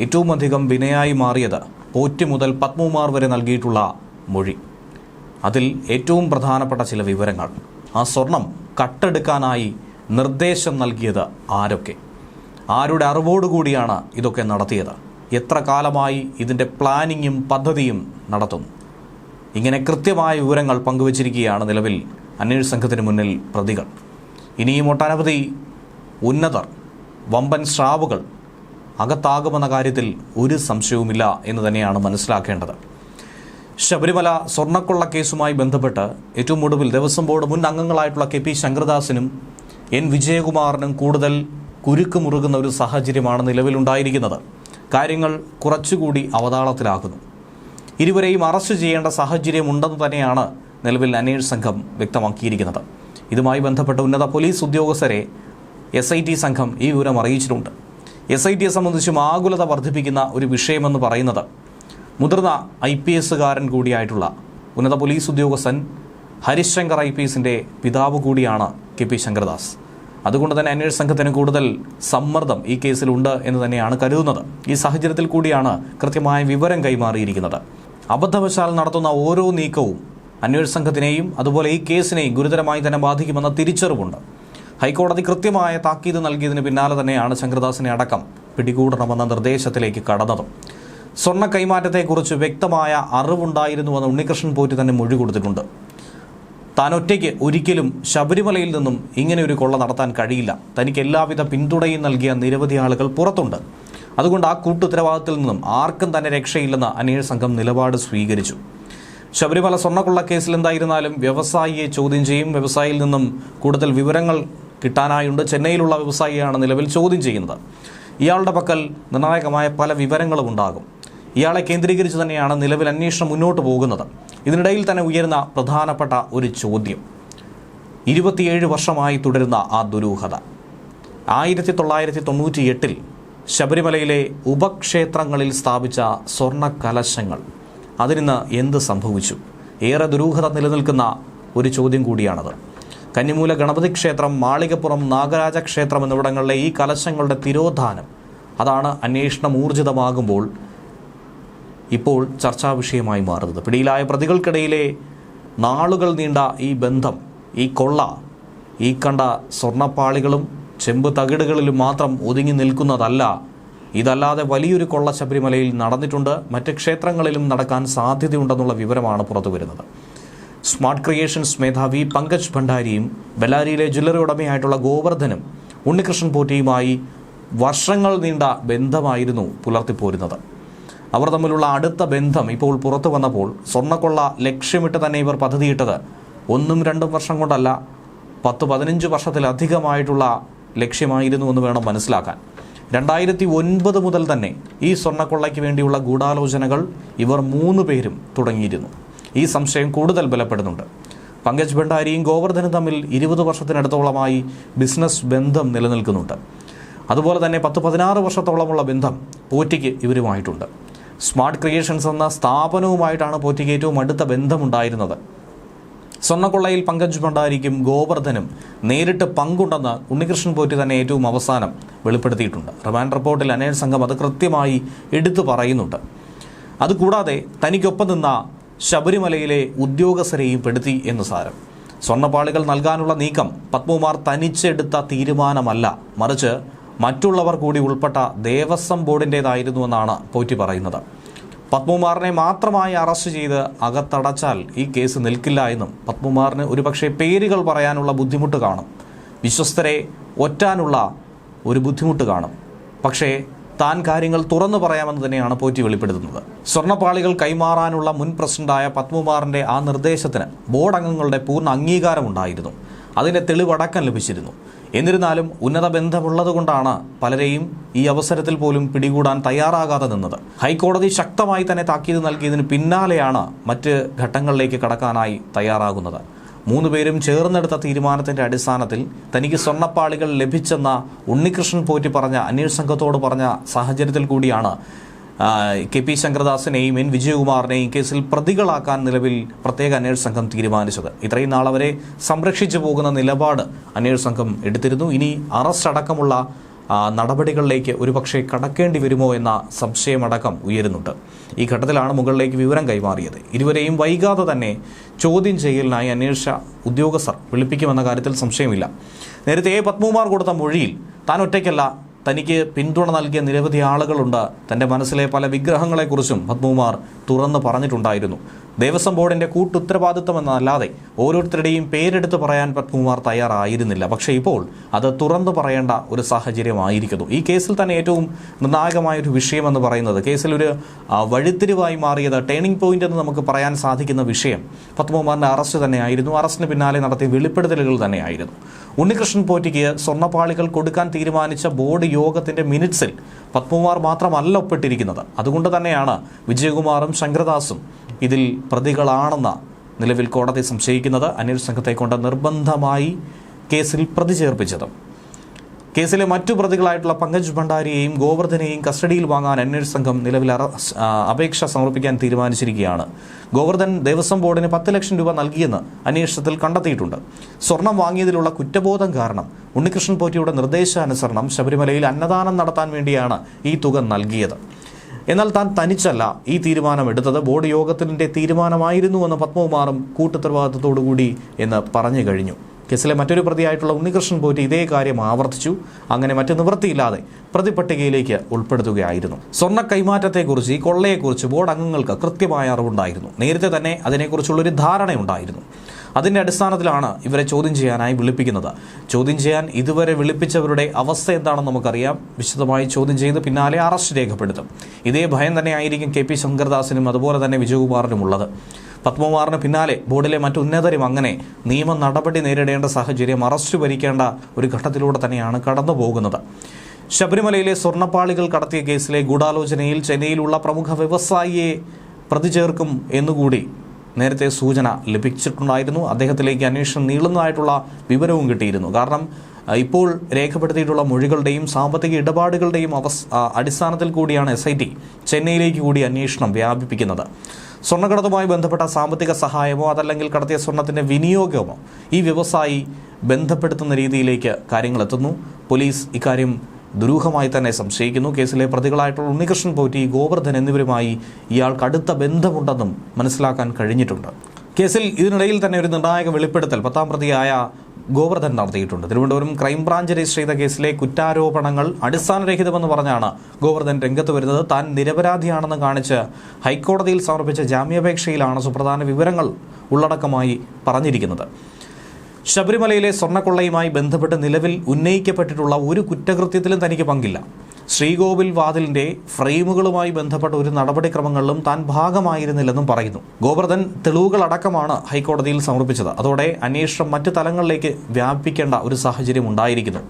ഏറ്റവും അധികം വിനയായി മാറിയത് പോറ്റി മുതൽ പത്മകുമാർ വരെ നൽകിയിട്ടുള്ള മൊഴി. അതിൽ ഏറ്റവും പ്രധാനപ്പെട്ട ചില വിവരങ്ങൾ. ആ സ്വർണം കട്ടെടുക്കാനായി നിർദ്ദേശം നൽകിയത് ആരൊക്കെ, ആരുടെ അറിവോടുകൂടിയാണ് ഇതൊക്കെ നടത്തിയത്, എത്ര കാലമായി ഇതിൻ്റെ പ്ലാനിങ്ങും പദ്ധതിയും നടത്തുന്നു. ഇങ്ങനെ കൃത്യമായ വിവരങ്ങൾ പങ്കുവച്ചിരിക്കുകയാണ് നിലവിൽ അന്വേഷണ സംഘത്തിന് മുന്നിൽ പ്രതികൾ. ഇനിയും ഒട്ടനവധി ഉന്നതർ, വമ്പൻ സ്രാവുകൾ അകത്താകുമെന്ന കാര്യത്തിൽ ഒരു സംശയവുമില്ല എന്ന് തന്നെയാണ് മനസ്സിലാക്കേണ്ടത്. ശബരിമല സ്വർണ്ണക്കൊള്ള കേസുമായി ബന്ധപ്പെട്ട് ഏറ്റവും ഒടുവിൽ ദേവസ്വം ബോർഡ് മുൻ അംഗങ്ങളായിട്ടുള്ള KP ശങ്കരദാസിനും N വിജയകുമാറിനും കൂടുതൽ കുരുക്ക് മുറുകുന്ന ഒരു സാഹചര്യമാണ് നിലവിലുണ്ടായിരിക്കുന്നത്. കാര്യങ്ങൾ കുറച്ചുകൂടി അവതാളത്തിലാകുന്നു. ഇരുവരെയും അറസ്റ്റ് ചെയ്യേണ്ട സാഹചര്യമുണ്ടെന്ന് തന്നെയാണ് നിലവിൽ അന്വേഷണ സംഘം വ്യക്തമാക്കിയിരിക്കുന്നത്. ഇതുമായി ബന്ധപ്പെട്ട ഉന്നത പോലീസ് ഉദ്യോഗസ്ഥരെ SIT സംഘം ഈ വിവരം അറിയിച്ചിട്ടുണ്ട്. SITയെ സംബന്ധിച്ചും ആകുലത വർദ്ധിപ്പിക്കുന്ന ഒരു വിഷയമെന്ന് പറയുന്നത് മുതിർന്ന IPSകാരൻ കൂടിയായിട്ടുള്ള ഉന്നത പോലീസ് ഉദ്യോഗസ്ഥൻ ഹരിശങ്കർ IPSന്റെ പിതാവ് കൂടിയാണ് KP ശങ്കരദാസ്. അതുകൊണ്ട് തന്നെ അന്വേഷണ സംഘത്തിന് കൂടുതൽ സമ്മർദ്ദം ഈ കേസിലുണ്ട് എന്ന് തന്നെയാണ് കരുതുന്നത്. ഈ സാഹചര്യത്തിൽ കൂടിയാണ് കൃത്യമായ വിവരം കൈമാറിയിരിക്കുന്നത്. അബദ്ധവശാൽ നടത്തുന്ന ഓരോ നീക്കവും അന്വേഷണ സംഘത്തിനെയും അതുപോലെ ഈ കേസിനെയും ഗുരുതരമായി തന്നെ ബാധിക്കുമെന്ന തിരിച്ചറിവുണ്ട്. ഹൈക്കോടതി കൃത്യമായ താക്കീത് നൽകിയതിന് പിന്നാലെ തന്നെയാണ് ശങ്കരദാസിനെ അടക്കം പിടികൂടണമെന്ന നിർദ്ദേശത്തിലേക്ക് കടന്നതും. സ്വർണ്ണ കൈമാറ്റത്തെക്കുറിച്ച് വ്യക്തമായ അറിവുണ്ടായിരുന്നുവെന്ന് ഉണ്ണികൃഷ്ണൻ പോറ്റി തന്നെ മൊഴി കൊടുത്തിട്ടുണ്ട്. താൻ ഒറ്റയ്ക്ക് ഒരിക്കലും ശബരിമലയിൽ നിന്നും ഇങ്ങനെ ഒരു കൊള്ള നടത്താൻ കഴിയില്ല, തനിക്ക് എല്ലാവിധ പിന്തുണയും നൽകിയ നിരവധി ആളുകൾ പുറത്തുണ്ട്, അതുകൊണ്ട് ആ കൂട്ടുത്തരവാദിത്തത്തിൽ നിന്നും ആർക്കും തന്നെ രക്ഷയില്ലെന്ന് അന്വേഷണ സംഘം നിലപാട് സ്വീകരിച്ചു. ശബരിമല സ്വർണ്ണക്കൊള്ള കേസിൽ എന്തായിരുന്നാലും വ്യവസായിയെ ചോദ്യം ചെയ്യും. വ്യവസായിയിൽ നിന്നും കൂടുതൽ വിവരങ്ങൾ കിട്ടാനായുണ്ട്. ചെന്നൈയിലുള്ള വ്യവസായിയാണ് നിലവിൽ ചോദ്യം ചെയ്യുന്നത്. ഇയാളുടെ പക്കൽ നിർണായകമായ പല വിവരങ്ങളും ഉണ്ടാകും. ഇയാളെ കേന്ദ്രീകരിച്ച് തന്നെയാണ് നിലവിൽ അന്വേഷണം മുന്നോട്ട് പോകുന്നത്. ഇതിനിടയിൽ തന്നെ ഉയരുന്ന പ്രധാനപ്പെട്ട ഒരു ചോദ്യം, 27 വർഷമായി തുടരുന്ന ആ ദുരൂഹത. 1998 ശബരിമലയിലെ ഉപക്ഷേത്രങ്ങളിൽ സ്ഥാപിച്ച സ്വർണ്ണ കലശങ്ങൾ, അതിനിന്ന് എന്ത് സംഭവിച്ചു? ഏറെ ദുരൂഹത നിലനിൽക്കുന്ന ഒരു ചോദ്യം കൂടിയാണത്. കന്നിമൂല ഗണപതി ക്ഷേത്രം, മാളികപ്പുറം നാഗരാജ ക്ഷേത്രം എന്നിവിടങ്ങളിലെ ഈ കലശങ്ങളുടെ തിരോധാനം, അതാണ് അന്വേഷണം ഊർജിതമാകുമ്പോൾ ഇപ്പോൾ ചർച്ചാ വിഷയമായി മാറുന്നത്. പിടിയിലായ പ്രതികൾക്കിടയിലെ നാളുകൾ നീണ്ട ഈ ബന്ധം, ഈ കൊള്ള, ഈ കണ്ട സ്വർണ്ണപ്പാളികളും ചെമ്പ് തകിടുകളിലും മാത്രം ഒതുങ്ങി നിൽക്കുന്നതല്ല. ഇതല്ലാതെ വലിയൊരു കൊള്ള ശബരിമലയിൽ നടന്നിട്ടുണ്ട്, മറ്റ് ക്ഷേത്രങ്ങളിലും നടക്കാൻ സാധ്യതയുണ്ടെന്നുള്ള വിവരമാണ് പുറത്തു വരുന്നത്. സ്മാർട്ട് ക്രിയേഷൻസ് മേധാവി പങ്കജ് ഭണ്ഡാരിയും ബെല്ലാരിയിലെ ജ്വല്ലറി ഉടമയായിട്ടുള്ള ഗോവർദ്ധനും ഉണ്ണികൃഷ്ണൻ പോറ്റിയുമായി വർഷങ്ങൾ നീണ്ട ബന്ധമായിരുന്നു പുലർത്തിപ്പോരുന്നത്. അവർ തമ്മിലുള്ള അടുത്ത ബന്ധം ഇപ്പോൾ പുറത്തു വന്നപ്പോൾ സ്വർണ്ണക്കൊള്ള ലക്ഷ്യമിട്ട് തന്നെ ഇവർ പദ്ധതിയിട്ടത് 1-2 വർഷം കൊണ്ടല്ല, 10-15 വർഷത്തിലധികമായിട്ടുള്ള ലക്ഷ്യമായിരുന്നു എന്ന് വേണം മനസ്സിലാക്കാൻ. 2009 മുതൽ തന്നെ ഈ സ്വർണ്ണക്കൊള്ളയ്ക്ക് വേണ്ടിയുള്ള ഗൂഢാലോചനകൾ ഇവർ 3 പേരും തുടങ്ങിയിരുന്നു. ഈ സംശയം കൂടുതൽ ബലപ്പെടുന്നുണ്ട്. പങ്കജ് ഭണ്ഡാരിയും ഗോവർദ്ധനും തമ്മിൽ 20 വർഷത്തിനടുത്തോളമായി ബിസിനസ് ബന്ധം നിലനിൽക്കുന്നുണ്ട്. അതുപോലെ തന്നെ 10-16 വർഷത്തോളമുള്ള ബന്ധം പോറ്റിക്ക് ഇവരുമായിട്ടുണ്ട്. സ്മാർട്ട് ക്രിയേഷൻസ് എന്ന സ്ഥാപനവുമായിട്ടാണ് പോറ്റിക്ക് ഏറ്റവും അടുത്ത ബന്ധമുണ്ടായിരുന്നത്. സ്വർണ്ണക്കൊള്ളയിൽ പങ്കജ് ഭണ്ഡാരിക്കും ഗോവർദ്ധനും നേരിട്ട് പങ്കുണ്ടെന്ന് ഉണ്ണികൃഷ്ണൻ പോറ്റി തന്നെ ഏറ്റവും അവസാനം വെളിപ്പെടുത്തിയിട്ടുണ്ട്. റിമാൻഡ് റിപ്പോർട്ടിൽ അന്വേഷണ സംഘം അത് കൃത്യമായി എടുത്തു പറയുന്നുണ്ട്. അതുകൂടാതെ തനിക്കൊപ്പം നിന്ന ശബരിമലയിലെ ഉദ്യോഗസ്ഥരെയും പെടുത്തി എന്ന് സാരം. സ്വർണ്ണപ്പാളികൾ നൽകാനുള്ള നീക്കം പത്മകുമാർ തനിച്ചെടുത്ത തീരുമാനമല്ല, മറിച്ച് മറ്റുള്ളവർ കൂടി ഉൾപ്പെട്ട ദേവസ്വം ബോർഡിൻ്റേതായിരുന്നുവെന്നാണ് പോറ്റി പറയുന്നത്. പത്മകുമാറിനെ മാത്രമായി അറസ്റ്റ് ചെയ്ത് അകത്തടച്ചാൽ ഈ കേസ് നിൽക്കില്ല എന്നും പത്മകുമാറിന് ഒരുപക്ഷെ പേരുകൾ പറയാനുള്ള ബുദ്ധിമുട്ട് കാണും, വിശ്വസ്തരെ ഒറ്റാനുള്ള ഒരു ബുദ്ധിമുട്ട് കാണും, പക്ഷേ താൻ കാര്യങ്ങൾ തുറന്നു പറയാമെന്ന് തന്നെയാണ് പോറ്റി വെളിപ്പെടുത്തുന്നത്. സ്വർണ്ണപ്പാളികൾ കൈമാറാനുള്ള മുൻ പ്രസിഡന്റായ പത്മകുമാറിന്റെ ആ നിർദ്ദേശത്തിന് ബോർഡ് അംഗങ്ങളുടെ പൂർണ്ണ അംഗീകാരമുണ്ടായിരുന്നു. അതിന്റെ തെളിവടക്കം ലഭിച്ചിരുന്നു. എന്നിരുന്നാലും ഉന്നത ബന്ധമുള്ളതുകൊണ്ടാണ് പലരെയും ഈ അവസരത്തിൽ പോലും പിടികൂടാൻ തയ്യാറാകാതെ നിന്നത്. ഹൈക്കോടതി ശക്തമായി തന്നെ താക്കീത് നൽകിയതിന് പിന്നാലെയാണ് മറ്റ് ഘട്ടങ്ങളിലേക്ക് കടക്കാനായി തയ്യാറാകുന്നത്. 3 പേരും ചേർന്നെടുത്ത തീരുമാനത്തിന്റെ അടിസ്ഥാനത്തിൽ തനിക്ക് സ്വർണ്ണപ്പാളികൾ ലഭിച്ചെന്ന ഉണ്ണികൃഷ്ണൻ പോറ്റി പറഞ്ഞ അന്വേഷണ സംഘത്തോട് പറഞ്ഞ സാഹചര്യത്തിൽ കൂടിയാണ് KP ശങ്കരദാസിനെയും N വിജയകുമാറിനെയും കേസിൽ പ്രതികളാക്കാൻ നിലവിൽ പ്രത്യേക അന്വേഷണ സംഘം തീരുമാനിച്ചത്. ഇത്രയും നാൾ അവരെ സംരക്ഷിച്ചു പോകുന്ന നിലപാട് അന്വേഷണ സംഘം എടുത്തിരുന്നു. ഇനി അറസ്റ്റ് അടക്കമുള്ള നടപടികളിലേക്ക് ഒരുപക്ഷെ കടക്കേണ്ടി വരുമോ എന്ന സംശയമടക്കം ഉയരുന്നുണ്ട്. ഈ ഘട്ടത്തിലാണ് മുകളിലേക്ക് വിവരം കൈമാറിയത്. ഇരുവരെയും വൈകാതെ തന്നെ ചോദ്യം ചെയ്യലിനായി അന്വേഷണ ഉദ്യോഗസ്ഥർ വിളിപ്പിക്കുമെന്ന കാര്യത്തിൽ സംശയമില്ല. നേരത്തെ പത്മകുമാർ കൊടുത്ത മൊഴിയിൽ താൻ ഒറ്റയ്ക്കല്ല, തനിക്ക് പിന്തുണ നൽകിയ നിരവധി ആളുകളുണ്ട്, തൻ്റെ മനസ്സിലെ പല വിഗ്രഹങ്ങളെക്കുറിച്ചും പത്മകുമാർ തുറന്നു പറഞ്ഞിട്ടുണ്ടായിരുന്നു. ദേവസ്വം ബോർഡിൻ്റെ കൂട്ടുത്തരവാദിത്തമെന്നല്ലാതെ ഓരോരുത്തരുടെയും പേരെടുത്ത് പറയാൻ പത്മകുമാർ തയ്യാറായിരുന്നില്ല. പക്ഷേ ഇപ്പോൾ അത് തുറന്നു പറയേണ്ട ഒരു സാഹചര്യമായിരിക്കുന്നു. ഈ കേസിൽ തന്നെ ഏറ്റവും നിർണായകമായൊരു വിഷയമെന്ന് പറയുന്നത്, കേസിൽ ഒരു വഴിത്തിരിവായി മാറിയത്, ടേണിംഗ് പോയിന്റ് എന്ന് നമുക്ക് പറയാൻ സാധിക്കുന്ന വിഷയം പത്മകുമാറിൻ്റെ അറസ്റ്റ് തന്നെയായിരുന്നു. അറസ്റ്റിന് പിന്നാലെ നടത്തിയ വെളിപ്പെടുത്തലുകൾ തന്നെയായിരുന്നു. ഉണ്ണികൃഷ്ണൻ പോറ്റിക്ക് സ്വർണ്ണപ്പാളികൾ കൊടുക്കാൻ തീരുമാനിച്ച ബോർഡ് യോഗത്തിന്റെ മിനിറ്റ്സിൽ പത്മകുമാർ മാത്രമല്ല ഒപ്പിട്ടിരിക്കുന്നത്. അതുകൊണ്ട് തന്നെയാണ് വിജയകുമാറും ശങ്കരദാസും ഇതിൽ പ്രതികളാണെന്ന് നിലവിൽ കോടതി സംശയിക്കുന്നത്. അന്വേഷണ സംഘത്തെ കൊണ്ട് നിർബന്ധമായി കേസിൽ പ്രതി ചേർപ്പിച്ചത്. കേസിലെ മറ്റു പ്രതികളായിട്ടുള്ള പങ്കജ് ഭണ്ഡാരിയെയും ഗോവർദ്ധനെയും കസ്റ്റഡിയിൽ വാങ്ങാൻ അന്വേഷണ സംഘം നിലവിൽ അപേക്ഷ സമർപ്പിക്കാൻ തീരുമാനിച്ചിരിക്കുകയാണ്. ഗോവർദ്ധൻ ദേവസ്വം ബോർഡിന് 10 ലക്ഷം രൂപ നൽകിയെന്ന് അന്വേഷണത്തിൽ കണ്ടെത്തിയിട്ടുണ്ട്. സ്വർണം വാങ്ങിയതിലുള്ള കുറ്റബോധം കാരണം ഉണ്ണികൃഷ്ണൻ പോറ്റിയുടെ നിർദ്ദേശാനുസരണം ശബരിമലയിൽ അന്നദാനം നടത്താൻ വേണ്ടിയാണ് ഈ തുക നൽകിയത്. എന്നാൽ താൻ തനിച്ചല്ല ഈ തീരുമാനമെടുത്തത്, ബോർഡ് യോഗത്തിൻ്റെ തീരുമാനമായിരുന്നുവെന്ന് പത്മകുമാറും കൂട്ടുത്തരവാദിത്തത്തോടുകൂടി എന്ന് പറഞ്ഞു കഴിഞ്ഞു. കേസിലെ മറ്റൊരു പ്രതിയായിട്ടുള്ള ഉണ്ണികൃഷ്ണൻ പോറ്റി ഇതേ കാര്യം ആവർത്തിച്ചു. അങ്ങനെ മറ്റു നിവൃത്തിയില്ലാതെ പ്രതിപട്ടികയിലേക്ക് ഉൾപ്പെടുത്തുകയായിരുന്നു. സ്വർണ്ണ കൈമാറ്റത്തെക്കുറിച്ച്, ഈ കൊള്ളയെക്കുറിച്ച് ബോർഡ് അംഗങ്ങൾക്ക് കൃത്യമായ അറിവുണ്ടായിരുന്നു. നേരത്തെ തന്നെ അതിനെക്കുറിച്ചുള്ളൊരു ധാരണയുണ്ടായിരുന്നു. അതിൻ്റെ അടിസ്ഥാനത്തിലാണ് ഇവരെ ചോദ്യം ചെയ്യാനായി വിളിപ്പിക്കുന്നത്. ചോദ്യം ചെയ്യാൻ ഇതുവരെ വിളിപ്പിച്ചവരുടെ അവസ്ഥ എന്താണെന്ന് നമുക്കറിയാം. വിശദമായി ചോദ്യം ചെയ്ത് പിന്നാലെ അറസ്റ്റ് രേഖപ്പെടുത്തും. ഇതേ ഭയം തന്നെയായിരിക്കും KP ശങ്കരദാസിനും അതുപോലെ തന്നെ വിജയകുമാറിനും ഉള്ളത്. പത്മകുമാറിന് പിന്നാലെ ബോർഡിലെ മറ്റു ഉന്നതരും അങ്ങനെ നിയമ നടപടി നേരിടേണ്ട സാഹചര്യം, അറസ്റ്റ് ഭരിക്കേണ്ട ഒരു ഘട്ടത്തിലൂടെ തന്നെയാണ് കടന്നു പോകുന്നത്. ശബരിമലയിലെ സ്വർണ്ണപ്പാളികൾ കടത്തിയ കേസിലെ ഗൂഢാലോചനയിൽ ചെന്നൈയിലുള്ള പ്രമുഖ വ്യവസായിയെ പ്രതി ചേർക്കും എന്നുകൂടി നേരത്തെ സൂചന ലഭിച്ചിട്ടുണ്ടായിരുന്നു. അദ്ദേഹത്തിലേക്ക് അന്വേഷണം നീളുന്നതായിട്ടുള്ള വിവരവും കിട്ടിയിരുന്നു. കാരണം ഇപ്പോൾ രേഖപ്പെടുത്തിയിട്ടുള്ള മൊഴികളുടെയും സാമ്പത്തിക ഇടപാടുകളുടെയും അടിസ്ഥാനത്തിൽ കൂടിയാണ് SIT ചെന്നൈയിലേക്ക് കൂടി അന്വേഷണം വ്യാപിപ്പിക്കുന്നത്. സ്വർണ്ണക്കടത്തുമായി ബന്ധപ്പെട്ട സാമ്പത്തിക സഹായമോ അതല്ലെങ്കിൽ കടത്തിയ സ്വർണത്തിൻ്റെ വിനിയോഗമോ ഈ വ്യവസായി ബന്ധപ്പെടുത്തുന്ന രീതിയിലേക്ക് കാര്യങ്ങൾ എത്തുന്നു. പോലീസ് ഇക്കാര്യം ദുരൂഹമായി തന്നെ സംശയിക്കുന്നു. കേസിലെ പ്രതികളായിട്ടുള്ള ഉണ്ണികൃഷ്ണൻ പോറ്റി, ഗോവർദ്ധൻ എന്നിവരുമായി ഇയാൾക്ക് അടുത്ത ബന്ധമുണ്ടെന്നും മനസ്സിലാക്കാൻ കഴിഞ്ഞിട്ടുണ്ട്. കേസിൽ ഇതിനിടയിൽ തന്നെ ഒരു നിർണായക വെളിപ്പെടുത്തൽ 10-ാം പ്രതിയായ ഗോവർദ്ധൻ നടത്തിയിട്ടുണ്ട്. തിരുവനന്തപുരം ക്രൈംബ്രാഞ്ച് രജിസ്റ്റർ ചെയ്ത കേസിലെ കുറ്റാരോപണങ്ങൾ അടിസ്ഥാനരഹിതമെന്ന് പറഞ്ഞാണ് ഗോവർദ്ധൻ രംഗത്ത് വരുന്നത്. താൻ നിരപരാധിയാണെന്ന് കാണിച്ച് ഹൈക്കോടതിയിൽ സമർപ്പിച്ച ജാമ്യാപേക്ഷയിലാണ് സുപ്രധാന വിവരങ്ങൾ ഉള്ളടക്കമായി പറഞ്ഞിരിക്കുന്നത്. ശബരിമലയിലെ സ്വർണ്ണക്കൊള്ളയുമായി ബന്ധപ്പെട്ട് നിലവിൽ ഉന്നയിക്കപ്പെട്ടിട്ടുള്ള ഒരു കുറ്റകൃത്യത്തിലും തനിക്ക് പങ്കില്ല. ശ്രീകോവിൽ വാതിലിന്റെ ഫ്രെയിമുകളുമായി ബന്ധപ്പെട്ട ഒരു നടപടിക്രമങ്ങളിലും താൻ ഭാഗമായിരുന്നില്ലെന്നും പറയുന്നു. ഗോവർദ്ധൻ തെളിവുകളടക്കമാണ് ഹൈക്കോടതിയിൽ സമർപ്പിച്ചത്. അതോടെ അന്വേഷണം മറ്റു തലങ്ങളിലേക്ക് വ്യാപിപ്പിക്കേണ്ട ഒരു സാഹചര്യം ഉണ്ടായിരിക്കുന്നു.